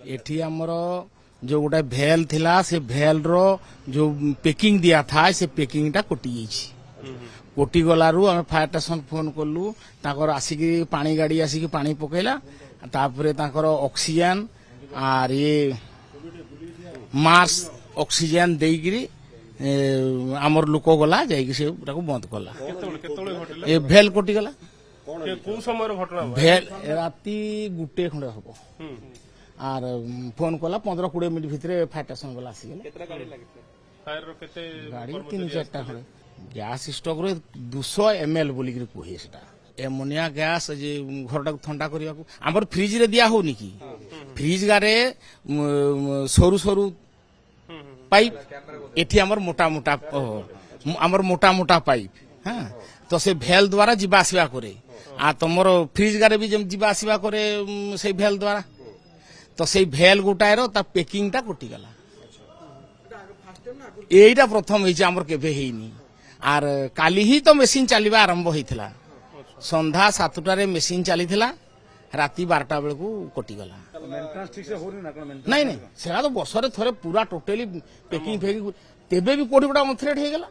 एठी हमर जो गोटे भेल थिला से भेल रो जो पेकिंग दिया था से पेकिंग टा कटि जाइछि कोटी गलारू आम फायर स्टेशन फोन कलु ताकर आसिकी पानी गाड़ी आसिकी पानी पकेला तापरे ताकर ऑक्सीजन आर ये मार्स ऑक्सीजन देइगिरी आमर लोक गला जाइकी से बंद कला ए भेल कटि गला भेल राति गुटे खंडे हबो आर फोन कला 15-20 मिनिट भितर फायर स्टेशन गला आसिगला गाड़ी 3-4 खंडे गैस स्टॉक रे 200 ml बोली कहे एमोनिया गैस जे घर टाक ठंडा करने आमर फ्रिज रे दिया होनी कि फ्रिज गारे सरू सरू पाइप एठी आमर मोटा मोटा आमर मोटा मोटा पाइप हाँ तो से भेल द्वारा जीवा आसवा करे आ तुमर फ्रिज गारे भी जम जीवा आसवा करे से भेल द्वारा तो से भेल गोटाए रो ता पेकिंग टा कटि गला एटा प्रथम होइছে आमर केबे हेइनी आर काली ही तो मेसीन चलवा आरंभ होता संध्या 7टारे मेसीन चली राति 12टा बेल को कटिगला नहीं नहीं से तो बसरे थोड़े पूरा टोटली पेकिंग फेकिंग तेबे भी कोटी गोटा मथरेट हो गला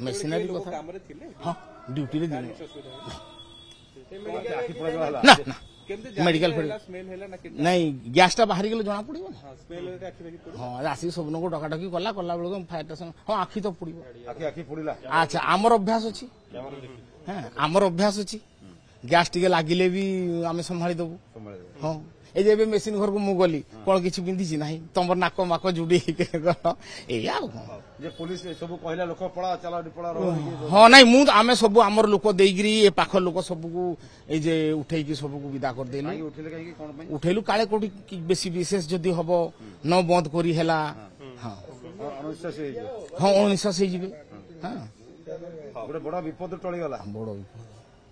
मेसिनरी कथा हाँ ड्यूटी रे ना ना मेडिकल नहीं गैस टा बाहरी गले जना पड़ो हाँ आसिक सब को डकाडकी कला बेलू फायर स्टेशन हाँ आखि तो पड़ा अच्छा आमर अभ्यास अच्छी हाँ आमर अभ्यास अच्छी गैस टे लगिले भी आम संभाली दबू हाँ ये मेसीन घर को मु गली कौन किसी पिंधि ना तुम नाक माक जुड़ी हाँ नहीं मुझे आम सब आमर लोक देरी ए पाख लोक सबको ये उठे सबको विदा करदेलु उठेलु काले कोठी बेसी विशेष जदि हम न बंद करी हैला हाँ हाँ 19 हाँ बड़ा विपद टलीगला बड़ विपद